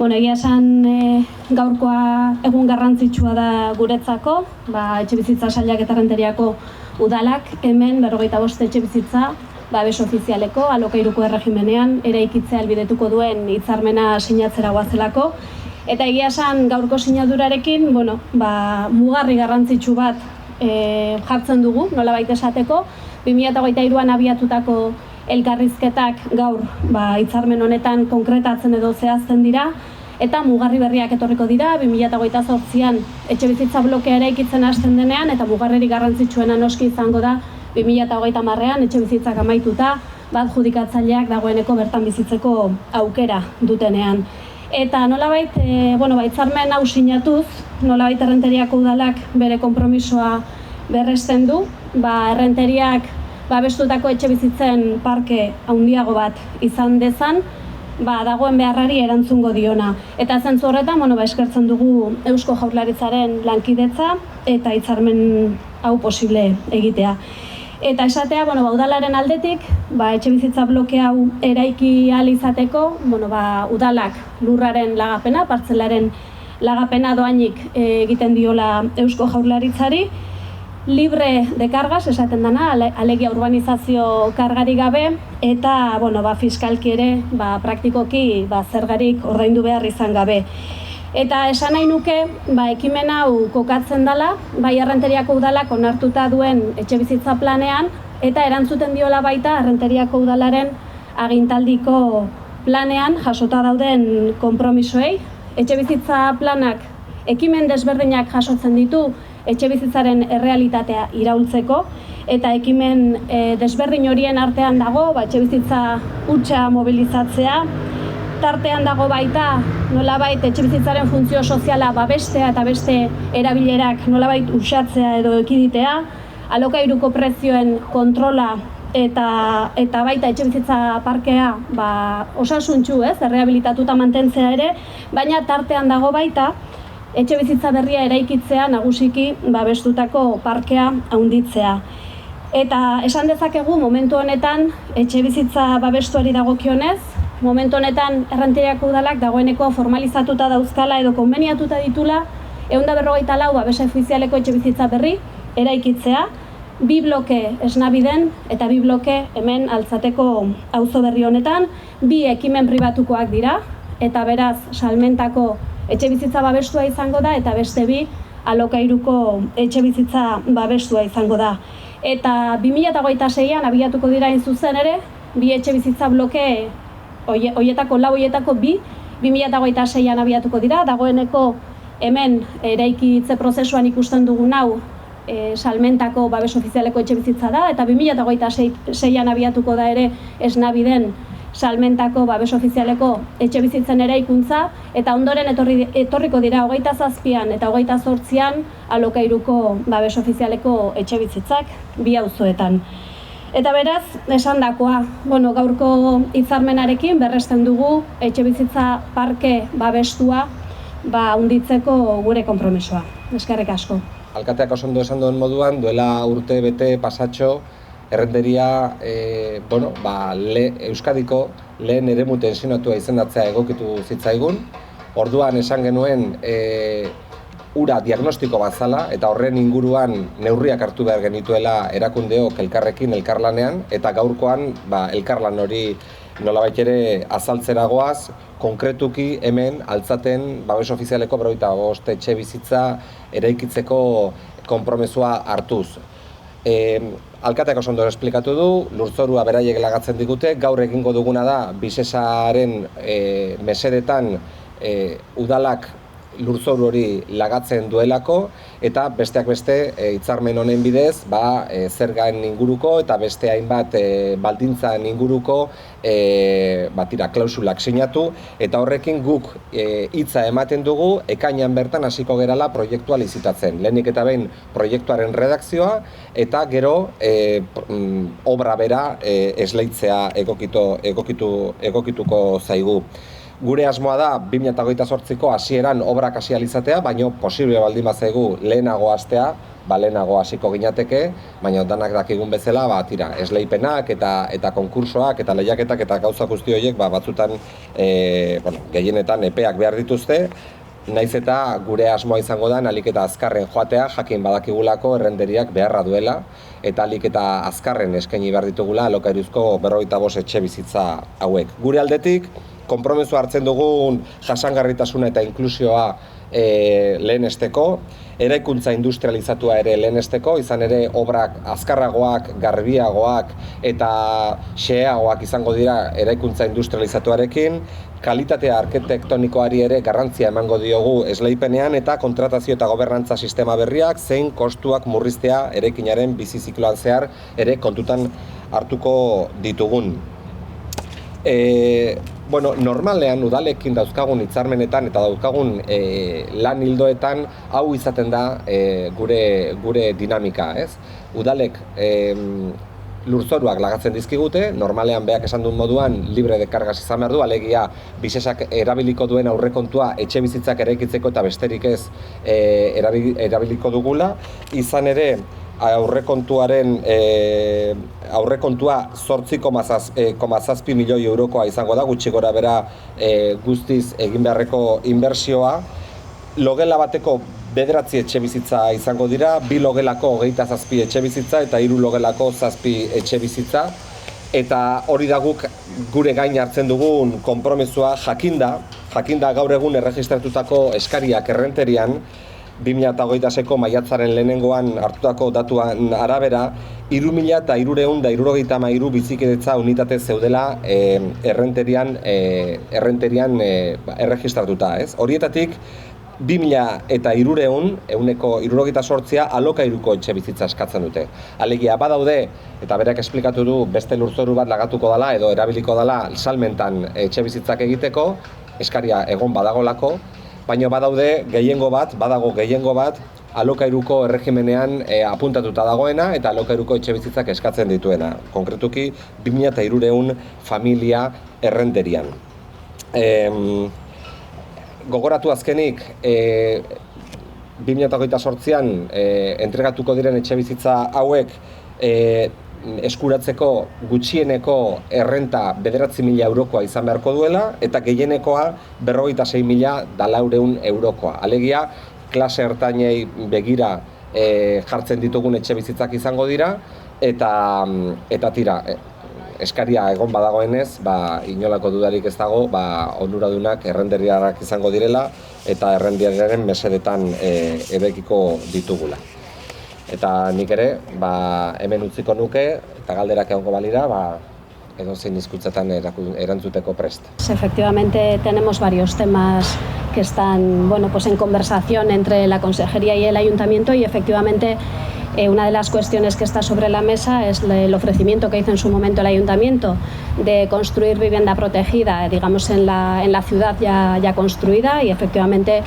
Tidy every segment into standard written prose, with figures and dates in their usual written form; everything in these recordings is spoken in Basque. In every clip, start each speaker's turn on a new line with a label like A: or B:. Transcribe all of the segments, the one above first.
A: Egia esan gaurkoa egun garrantzitsua da guretzako, etxebizitza sailak eta Errenteriako udalak hemen 45 etxebizitza babes ofizialeko, alokairuko erregimenean eraikitzea ahalbidetuko duen hitzarmena sinatzera goazelako. Eta egia esan gaurko sinadurarekin, mugarri garrantzitsu bat jartzen dugu, nolabait esateko, 2023an abiatutako elkarrizketak gaur hitzarmen honetan konkretatzen edo zehazten dira, eta mugarri berriak etorriko dira, 2028an etxebizitza blokea eraikitzen hasten denean, eta mugarreri garrantzitsuena noski izango da 2030an etxebizitzak amaituta, bat judikatzaileak dagoeneko bertan bizitzeko aukera dutenean. Eta nolabait, hitzarmen hau sinatuz, nolabait Errenteriako udalak bere konpromisoa berresten du, Errenteriak babestutako etxebizitzen parke handiago bat izan dezan, dagoen beharrari erantzungo diona. Eta zentzu horretan, eskertzen dugu Eusko Jaurlaritzaren lankidetza eta hitzarmen hau posible egitea. Eta esatea, udalaren aldetik, etxebizitza bloke hau eraiki ahal izateko, udalak lurraren lagapena, partzelaren lagapena doainik egiten diola Eusko Jaurlaritzari, libre de kargas, esaten dana, alegia urbanizazio kargari gabe, eta fiskalki ere, praktikoki zergarik ordaindu behar izan gabe. Eta esan nahi nuke, ekimen hau kokatzen dela, Errenteriako udalak onartuta duen etxebizitza planean, eta erantzuten diola baita Errenteriako udalaren agintaldiko planean jasota dauden konpromisoei. Etxebizitza planak ekimen desberdinak jasotzen ditu etxebizitzaren errealitatea iraultzeko, eta ekimen desberdin horien artean dago, etxebizitza hutsa mobilizatzea, tartean dago baita nolabait etxebizitzaren funtzio soziala babestea eta beste erabilerak nolabait uxatzea edo ekiditea, alokairuko prezioen kontrola eta baita etxebizitza parkea osasuntsu, errehabilitatuta mantentzea ere, baina tartean dago baita etxebizitza berria eraikitzea nagusiki babestutako parkea handitzea. Eta esan dezakegu momentu honetan etxebizitza babestuari dagokionez, momentu honetan Errenteriako udalak dagoeneko formalizatuta dauzkala edo konbeniatuta ditula 154 babes ofizialeko etxebizitza berri eraikitzea, 2 bloke Esnabiden eta 2 bloke hemen Altzateko auzo berri honetan, 2 ekimen pribatukoak dira, eta beraz salmentako etxebizitza babestua izango da, eta beste 2 alokairuko etxebizitza babestua izango da. Eta 2026an abiatuko dira zuzen ere, 2 etxebizitza bloke hoietako 2 2026an abiatuko dira, dagoeneko hemen eraikitze prozesuan ikusten dugun hau salmentako babes ofizialeko etxebizitza da, eta 2026an abiatuko da ere Esnabiden salmentako babes ofizialeko etxebizitzen eraikuntza, eta ondoren etorriko dira 27an eta 28an alokairuko babes ofizialeko etxebizitzak 2 auzoetan. Eta beraz, esandakoa, gaurko hitzarmenarekin berresten dugu etxebizitza parke babestua handitzeko gure konpromisoa. Eskerrik asko.
B: Alkateak oso ondo esan duen moduan, duela urte bete pasatxo, Errenteria Euskadiko lehen eremu tensionatua izendatzea egokitu zitzaigun. Orduan esan genuen ura diagnostiko bat zala, eta horren inguruan neurriak hartu behar genituela erakundeok elkarrekin elkarlanean, eta gaurkoan elkarlan hori nolabait ere azaltzera goaz, konkretuki hemen Altzaten babes ofizialeko 45 etxebizitza eraikitzeko konpromezua hartuz. Alkateak oso ondo esplikatu du, lurzorua beraiek lagatzen digute, gaur egingo duguna da Bisesaren mesedetan udalak lurzoru hori lagatzen duelako, eta besteak beste hitzarmen honen bidez zergaen inguruko eta beste hainbat baldintzan inguruko klausulak sinatu, eta horrekin guk hitza ematen dugu ekainean bertan hasiko gerala proiektua lizitatzen. Lehenik eta behin proiektuaren redakzioa, eta gero obra bera esleitzea egokituko zaigu. Gure asmoa da 2028ko hasieran obrak hasi ahal izatea, baina posible baldin bazaigu lehenago hastea, lehenago hasiko ginateke, baina danak dakigun bezala, tira, esleipenak eta konkursoak eta lehiaketak eta gauza guzti horiek batzutan gehienetan epeak behar dituzte, naiz eta gure asmoa izango da ahalik eta azkarren joatea, jakin badakigulako errenderiak beharra duela, eta ahalik eta azkarren eskaini behar ditugula alokairuzko 45 etxebizitza hauek. Gure aldetik, konpromisoa hartzen dugun jasangarritasuna eta inklusioa lehenesteko, eraikuntza industrializatua ere lehenesteko, izan ere obrak azkarragoak, garbiagoak eta xeheagoak izango dira eraikuntza industrializatuarekin, kalitatea arkitektonikoari ere garrantzia emango diogu esleipenean eta kontratazio eta gobernantza sistema berriak zein kostuak murriztea eraikinaren bizizikloan zehar ere kontutan hartuko ditugun. Normalean udalekin dauzkagun hitzarmenetan eta dauzkagun lan ildoetan hau izaten da gure dinamika, ez? Udalek lurzoruak lagatzen dizkigute, normalean beak esan duen moduan libre de kargas izan behar du, alegia bisesak erabiliko duen aurrekontua etxe bizitzak eraikitzeko eta besterik ez erabiliko dugula, izan ere aurrekontua 8,7 milioi eurokoa izango da, gutxi gora bera guztiz egin beharreko inbertsioa. Logela bateko 9 etxebizitza izango dira, 2 logelako 27 etxebizitza eta 3 logelako 7 etxebizitza. Eta hori da guk gure gain hartzen dugun konpromisoa jakinda gaur egun erregistratutako eskariak errenterian, 2026ko maiatzaren lehenengoan hartutako datuan arabera, 3.373 bizikidetza unitate zeudela errenterian erregistratuta, ez? Horietatik 2.300, ehuneko 78 alokairuko etxe bizitza eskatzen dute. Alegia badaude, eta berak esplikatu du beste lurzoru bat lagatuko dela edo erabiliko dela salmentan etxe bizitzak egiteko, eskaria egon badagolako, baina badago gehiengo bat alokairuko erregimenean apuntatuta dagoena eta alokairuko etxe bizitzak eskatzen dituena, konkretuki 2.300 familia errenterian. Gogoratu azkenik, 2028an entregatuko diren etxe bizitza hauek eskuratzeko gutxieneko errenta 9.000 eurokoa izan beharko duela eta gehienekoa 46.400 eurokoa. Alegia, klase ertainei begira jartzen ditugun etxe bizitzak izango dira eta tira, eskaria egon badagoenez, inolako dudarik ez dago, onuradunak errenderiarrak izango direla eta errenderiaren mesedetan ebekiko ditugula. Eta nik ere, hemen utziko nuke, eta galderak egongo balira, edozein hizkuntzetan erantzuteko prest.
A: Efectivamente tenemos varios temas que están en conversación entre la Consejería y el Ayuntamiento y efectivamente una de las cuestiones que está sobre la mesa es el ofrecimiento que hizo en su momento el Ayuntamiento de construir vivienda protegida, digamos, en la ciudad ya construida y efectivamente,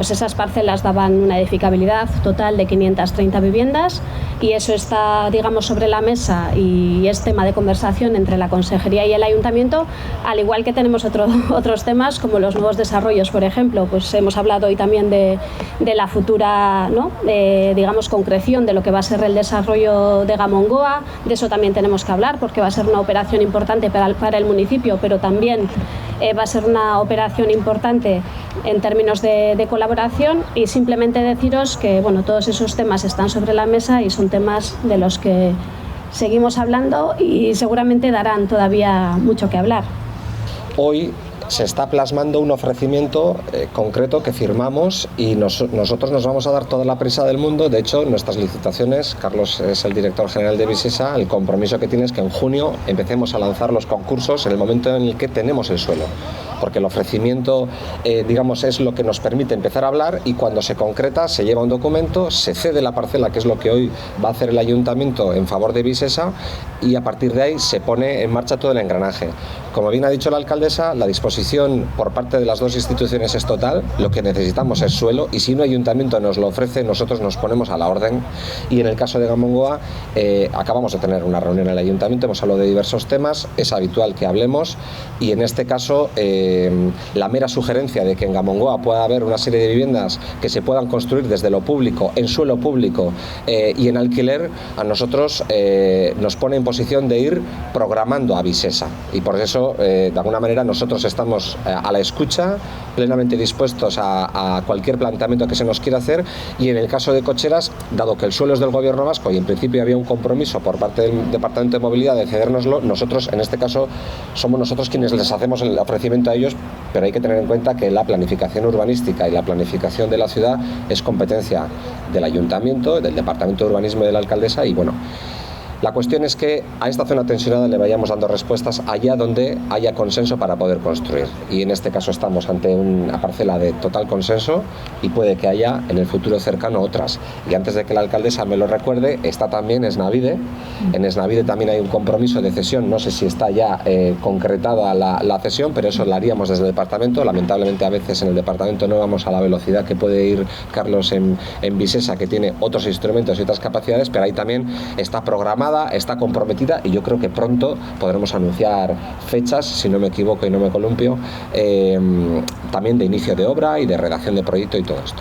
A: esas parcelas daban una edificabilidad total de 530 viviendas y eso está, digamos, sobre la mesa y es tema de conversación entre la Consejería y el Ayuntamiento, al igual que tenemos otros temas como los nuevos desarrollos, por ejemplo, hemos hablado hoy también de la futura, digamos, concreción de lo que va a ser el desarrollo de Gamongoa, de eso también tenemos que hablar porque va a ser una operación importante para el municipio, pero también va a ser una operación importante en términos de colaboración y simplemente deciros que todos esos temas están sobre la mesa y son temas de los que seguimos hablando y seguramente darán todavía mucho que hablar.
B: Hoy se está plasmando un ofrecimiento concreto que firmamos y nosotros nos vamos a dar toda la prisa del mundo. De hecho, nuestras licitaciones, Carlos es el director general de Visesa, el compromiso que tiene es que en junio empecemos a lanzar los concursos en el momento en el que tenemos el suelo. Porque el ofrecimiento, digamos, es lo que nos permite empezar a hablar y cuando se concreta, se lleva un documento, se cede la parcela, que es lo que hoy va a hacer el Ayuntamiento en favor de Visesa y a partir de ahí se pone en marcha todo el engranaje. Como bien ha dicho la alcaldesa, la disposición por parte de las dos instituciones es total, lo que necesitamos es suelo y si un ayuntamiento nos lo ofrece, nosotros nos ponemos a la orden y en el caso de Gamongoa acabamos de tener una reunión en el ayuntamiento, hemos hablado de diversos temas, es habitual que hablemos y en este caso la mera sugerencia de que en Gamongoa pueda haber una serie de viviendas que se puedan construir desde lo público, en suelo público y en alquiler, a nosotros nos pone en posición de ir programando a Visesa y por eso de alguna manera nosotros estamos a la escucha, plenamente dispuestos a cualquier planteamiento que se nos quiera hacer y en el caso de cocheras, dado que el suelo es del Gobierno vasco y en principio había un compromiso por parte del Departamento de Movilidad de cedérnoslo, nosotros en este caso somos nosotros quienes les hacemos el ofrecimiento a ellos, pero hay que tener en cuenta que la planificación urbanística y la planificación de la ciudad es competencia del Ayuntamiento, del Departamento de Urbanismo y de la alcaldesa y bueno, la cuestión es que a esta zona tensionada le vayamos dando respuestas allá donde haya consenso para poder construir. Y en este caso estamos ante una parcela de total consenso y puede que haya en el futuro cercano otras. Y antes de que la alcaldesa me lo recuerde, está también Esnavide. En Esnavide también hay un compromiso de cesión, no sé si está ya concretada la cesión, pero eso lo haríamos desde el departamento. Lamentablemente a veces en el departamento no vamos a la velocidad que puede ir Carlos en Visesa, que tiene otros instrumentos y otras capacidades, pero ahí también está programada, está comprometida y yo creo que pronto podremos anunciar fechas, si no me equivoco y no me columpio, también de inicio de obra y de redacción de proyecto y todo esto.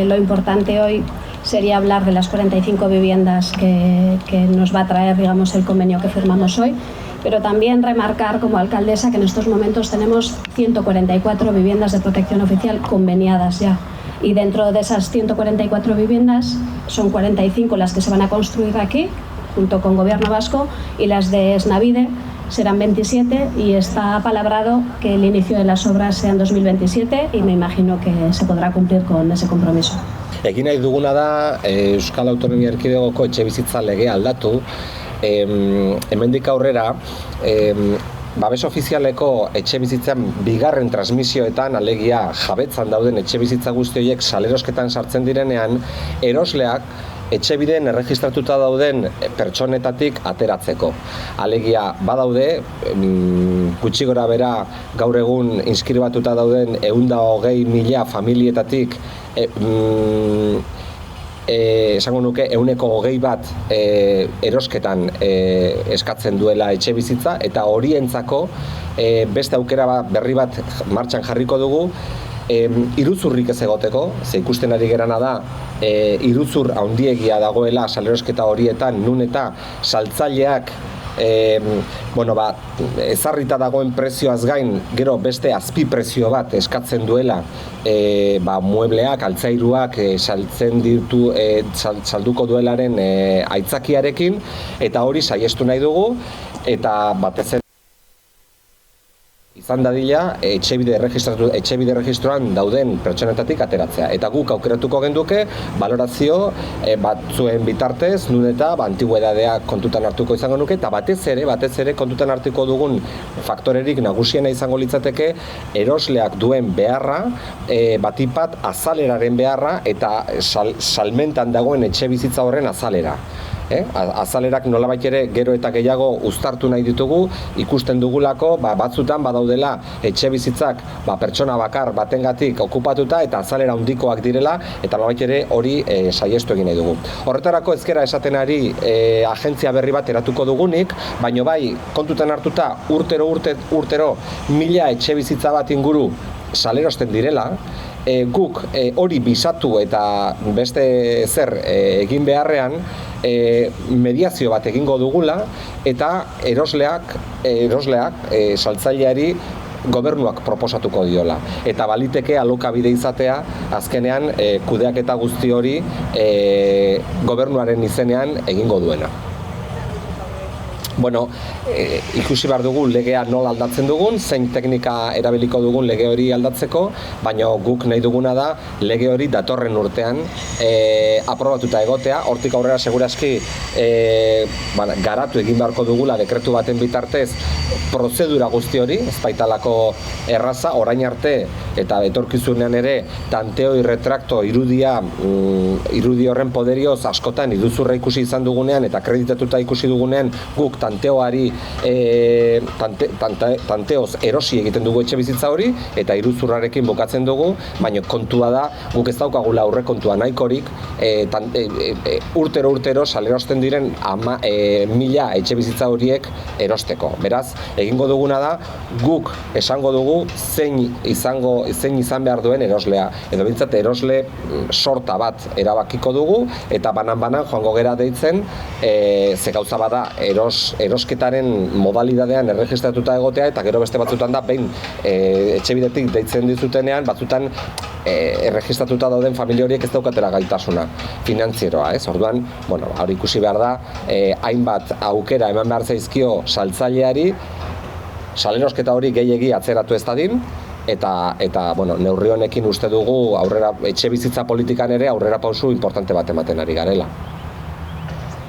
A: Lo importante hoy sería hablar de las 45 viviendas que nos va a traer, digamos, el convenio que firmamos hoy, pero también remarcar como alcaldesa que en estos momentos tenemos 144 viviendas de protección oficial conveniadas ya. Y dentro de esas 144 viviendas son 45 las que se van a construir aquí, junto con Gobierno Vasco, y las de Esnavide serán 27 y está apalabrado que el inicio de las obras sea en 2027 y me imagino que se podrá cumplir con ese compromiso.
B: Egin nahi duguna da Euskal Autonomia Erkidegoko etxebizitza legea aldatu, hemendik aurrera babes ofizialeko etxebizitzan bigarren transmisioetan, alegia jabetzan dauden etxebizitza guzti horiek salerosketan sartzen direnean, erosleak etxebideen erregistratuta dauden pertsonetatik ateratzeko. Alegia badaude, gutxi gora bera gaur egun inskribatuta dauden 120.000 familietatik esango nuke 120 erosketan eskatzen duela etxebizitza eta horientzako beste aukera berri bat martxan jarriko dugu, iruzurrik ez egoteko, ze ikusten ari gerana da iruzur handiegia dagoela salerosketa horietan, nun eta saltzaileak ezarrita dagoen prezioaz gain, gero beste azpiprezio bat eskatzen duela muebleak, altzairuak salduko duelaren aitzakiarekin, eta hori saihestu nahi dugu, eta batez ere izan dadila etxebide erregistroan dauden pertsonetatik ateratzea. Eta guk aukeratuko genduke balorazio batzuen bitartez, nun eta antigüedadea kontutan hartuko izango nuke, eta batez ere kontutan hartuko dugun faktorerik nagusiena izango litzateke erosleak duen beharra, batipat azaleraren beharra eta salmentan dagoen etxebizitza horren azalera. Azalerak nolabait ere gero eta gehiago uztartu nahi ditugu, ikusten dugulako batzutan badaudela etxebizitzak pertsona bakar batengatik okupatuta eta azalera handikoak direla eta nolabait ere hori saihestu egin nahi dugu. Horretarako ezkera esaten ari agentzia berri bat eratuko dugunik, baino bai kontutan hartuta urtero 1000 etxebizitza bat inguru salerosten direla, guk hori bisatu eta beste zer egin beharrean mediazio bat egingo dugula eta erosleak saltzaileari gobernuak proposatuko diola. Eta baliteke alokabide izatea azkenean kudeaketa guzti hori gobernuaren izenean egingo duena. Bueno, ikusi behar dugu legea nola aldatzen dugun, zein teknika erabiliko dugun lege hori aldatzeko, baina guk nahi duguna da lege hori datorren urtean aprobatuta egotea, hortik aurrera segurazki garatu egin beharko dugula dekretu baten bitartez prozedura guzti hori, ez baitalako erraza, orain arte eta etorkizunean ere tanteo irretrakto irudi horren poderioz askotan iruzurra ikusi izan dugunean eta akreditatuta ikusi dugunean guk tanteoari tanteoz erosi egiten dugu etxe bizitza hori, eta iruzurrarekin bukatzen dugu, baina kontua da, guk ez daukagula aurrekontua nahikorik, urtero salerosten diren 1000 etxe bizitza horiek erosteko. Beraz, egingo duguna da, guk esango dugu zein izan behar duen eroslea. Edo bintzat erosle sorta bat erabakiko dugu, eta banan joango gera deitzen, ze gauza bada erosketaren modalidadean erregistratuta egotea, eta gero beste batzutan da, behin etxebidetik deitzen dizutenean, batzutan erregistratuta dauden familia horiek ez daukatela gaitasuna finantzieroa, ez? Orduan, hori ikusi behar da, hainbat aukera eman behar zaizkio saltzaileari, salerosketa hori gehiegi atzeratu ez dadin, eta neurri honekin uste dugu etxe bizitza politikan ere aurrera pausu importante bat ematen ari garela.